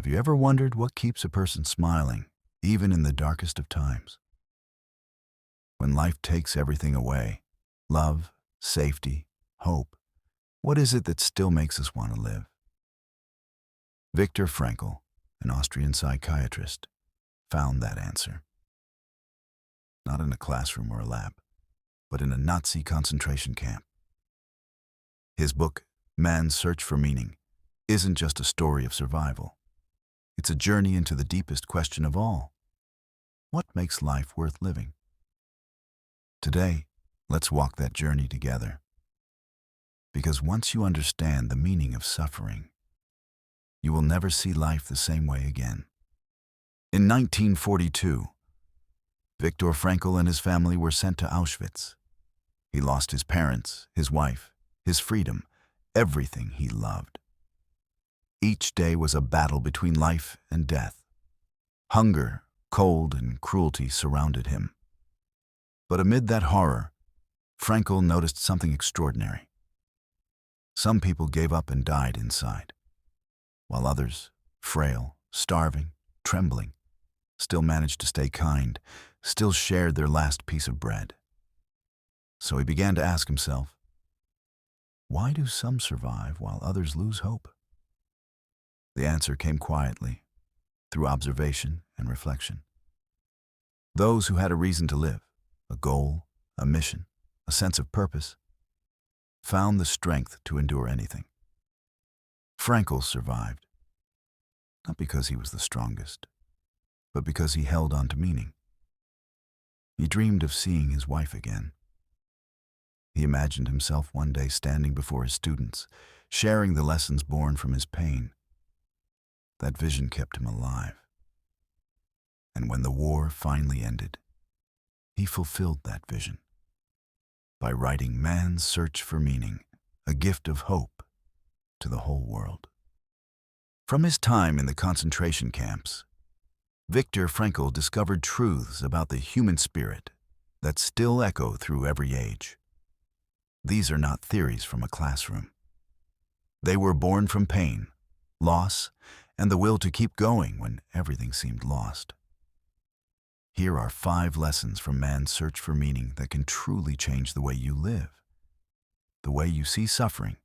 Have you ever wondered what keeps a person smiling, even in the darkest of times? When life takes everything away, love, safety, hope, what is it that still makes us want to live? Viktor Frankl, an Austrian psychiatrist, found that answer. Not in a classroom or a lab, but in a Nazi concentration camp. His book, Man's Search for Meaning, isn't just a story of survival. It's a journey into the deepest question of all. What makes life worth living? Today, let's walk that journey together. Because once you understand the meaning of suffering, you will never see life the same way again. In 1942, Viktor Frankl and his family were sent to Auschwitz. He lost his parents, his wife, his freedom, everything he loved. Each day was a battle between life and death. Hunger, cold, and cruelty surrounded him. But amid that horror, Frankl noticed something extraordinary. Some people gave up and died inside, while others, frail, starving, trembling, still managed to stay kind, still shared their last piece of bread. So he began to ask himself, why do some survive while others lose hope? The answer came quietly, through observation and reflection. Those who had a reason to live, a goal, a mission, a sense of purpose, found the strength to endure anything. Frankl survived, not because he was the strongest, but because he held on to meaning. He dreamed of seeing his wife again. He imagined himself one day standing before his students, sharing the lessons born from his pain. That vision kept him alive. And when the war finally ended, he fulfilled that vision by writing Man's Search for Meaning, a gift of hope to the whole world. From his time in the concentration camps, Viktor Frankl discovered truths about the human spirit that still echo through every age. These are not theories from a classroom. They were born from pain, loss, and the will to keep going when everything seemed lost. Here are 5 lessons from Man's Search for Meaning that can truly change the way you live, the way you see suffering,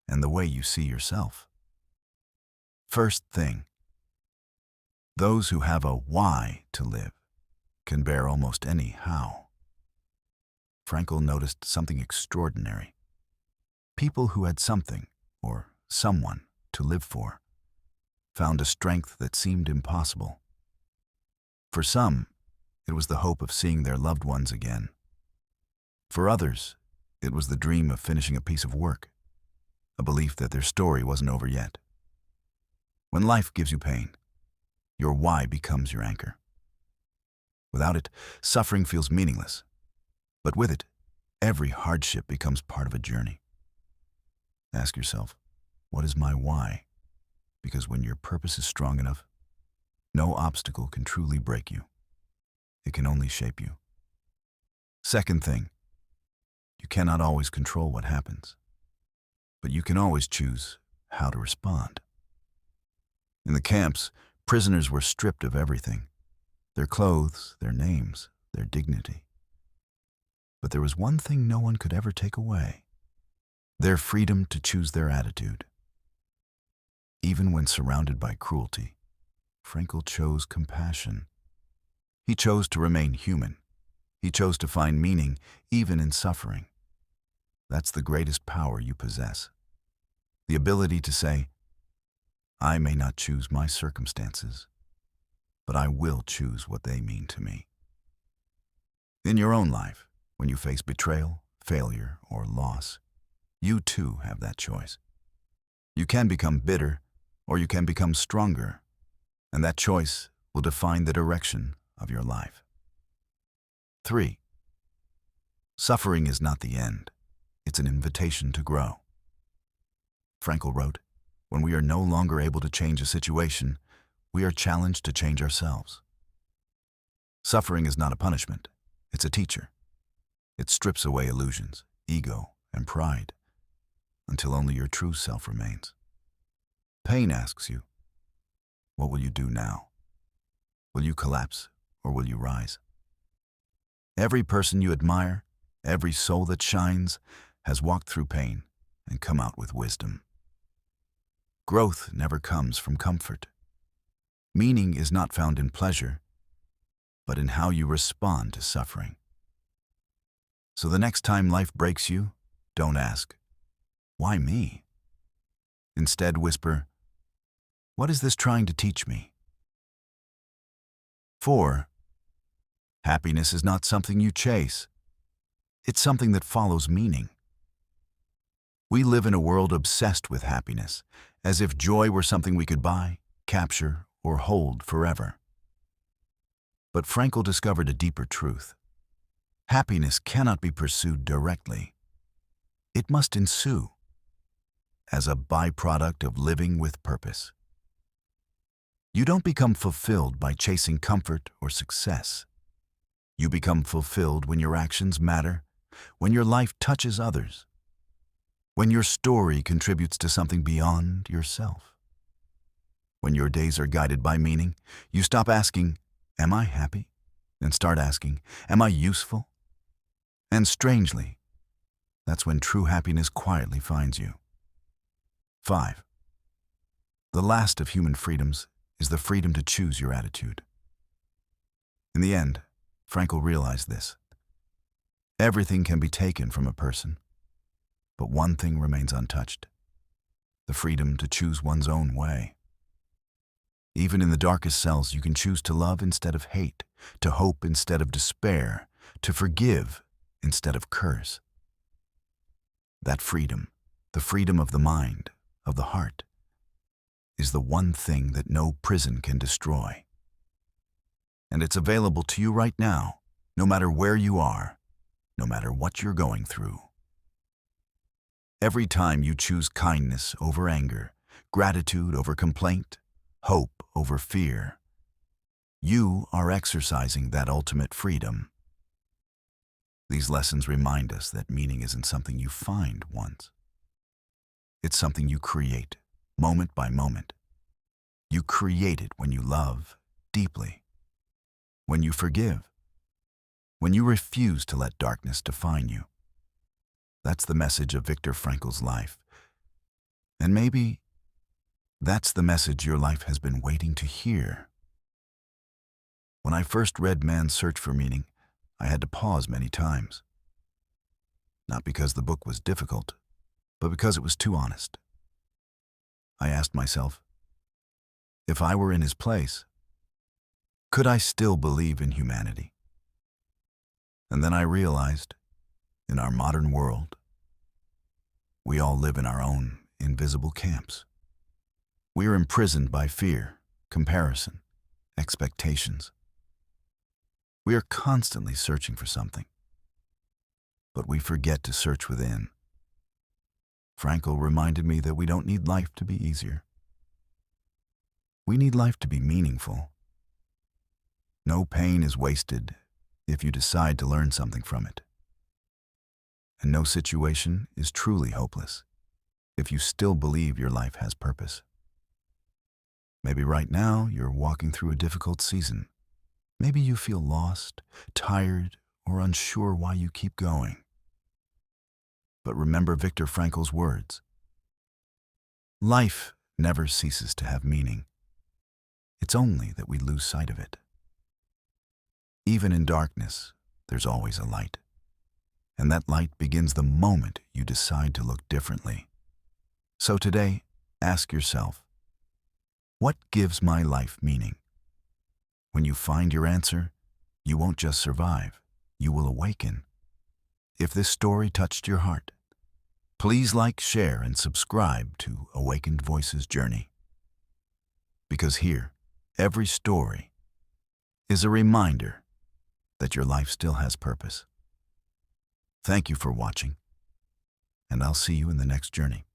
and the way you see yourself. First thing, those who have a why to live can bear almost any how. Frankl noticed something extraordinary. People who had something, or someone, to live for, found a strength that seemed impossible. For some, it was the hope of seeing their loved ones again. For others, it was the dream of finishing a piece of work, a belief that their story wasn't over yet. When life gives you pain, your why becomes your anchor. Without it, suffering feels meaningless. But with it, every hardship becomes part of a journey. Ask yourself, what is my why? Because when your purpose is strong enough, no obstacle can truly break you. It can only shape you. Second thing, you cannot always control what happens, but you can always choose how to respond. In the camps, prisoners were stripped of everything: their clothes, their names, their dignity. But there was one thing no one could ever take away: their freedom to choose their attitude. Even when surrounded by cruelty, Frankl chose compassion. He chose to remain human. He chose to find meaning even in suffering. That's the greatest power you possess. The ability to say, I may not choose my circumstances, but I will choose what they mean to me. In your own life, when you face betrayal, failure, or loss, you too have that choice. You can become bitter, or you can become stronger, and that choice will define the direction of your life. 3. Suffering is not the end. It's an invitation to grow. Frankl wrote, when we are no longer able to change a situation, we are challenged to change ourselves. Suffering is not a punishment. It's a teacher. It strips away illusions, ego, and pride, until only your true self remains. Pain asks you, What will you do now? Will you collapse or will you rise? Every person you admire, every soul that shines, has walked through pain and come out with wisdom. Growth never comes from comfort. Meaning is not found in pleasure, but in how you respond to suffering. So the next time life breaks you, don't ask, "Why me?" Instead, whisper, "What is this trying to teach me?" 4. Happiness is not something you chase. It's something that follows meaning. We live in a world obsessed with happiness, as if joy were something we could buy, capture, or hold forever. But Frankl discovered a deeper truth. Happiness cannot be pursued directly. It must ensue as a byproduct of living with purpose. You don't become fulfilled by chasing comfort or success. You become fulfilled when your actions matter, when your life touches others, when your story contributes to something beyond yourself. When your days are guided by meaning, you stop asking, "Am I happy?" and start asking, "Am I useful?" And strangely, that's when true happiness quietly finds you. 5. The last of human freedoms is the freedom to choose your attitude. In the end, Frankl realized this. Everything can be taken from a person, but one thing remains untouched: the freedom to choose one's own way. Even in the darkest cells, you can choose to love instead of hate, to hope instead of despair, to forgive instead of curse. That freedom, the freedom of the mind, of the heart, is the one thing that no prison can destroy. And it's available to you right now, no matter where you are, no matter what you're going through. Every time you choose kindness over anger, gratitude over complaint, hope over fear, you are exercising that ultimate freedom. These lessons remind us that meaning isn't something you find once. It's something you create, moment by moment. You create it when you love deeply, when you forgive, when you refuse to let darkness define you. That's the message of Viktor Frankl's life. And maybe that's the message your life has been waiting to hear. When I first read Man's Search for Meaning, I had to pause many times. Not because the book was difficult, but because it was too honest. I asked myself, if I were in his place, could I still believe in humanity? And then I realized, in our modern world, we all live in our own invisible camps. We are imprisoned by fear, comparison, expectations. We are constantly searching for something, but we forget to search within. Frankl reminded me that we don't need life to be easier. We need life to be meaningful. No pain is wasted if you decide to learn something from it. And no situation is truly hopeless if you still believe your life has purpose. Maybe right now you're walking through a difficult season. Maybe you feel lost, tired, or unsure why you keep going. But remember Viktor Frankl's words. Life never ceases to have meaning. It's only that we lose sight of it. Even in darkness, there's always a light. And that light begins the moment you decide to look differently. So today, ask yourself, what gives my life meaning? When you find your answer, you won't just survive, you will awaken. If this story touched your heart, please like, share, and subscribe to Awakened Voices Journey. Because here, every story is a reminder that your life still has purpose. Thank you for watching, and I'll see you in the next journey.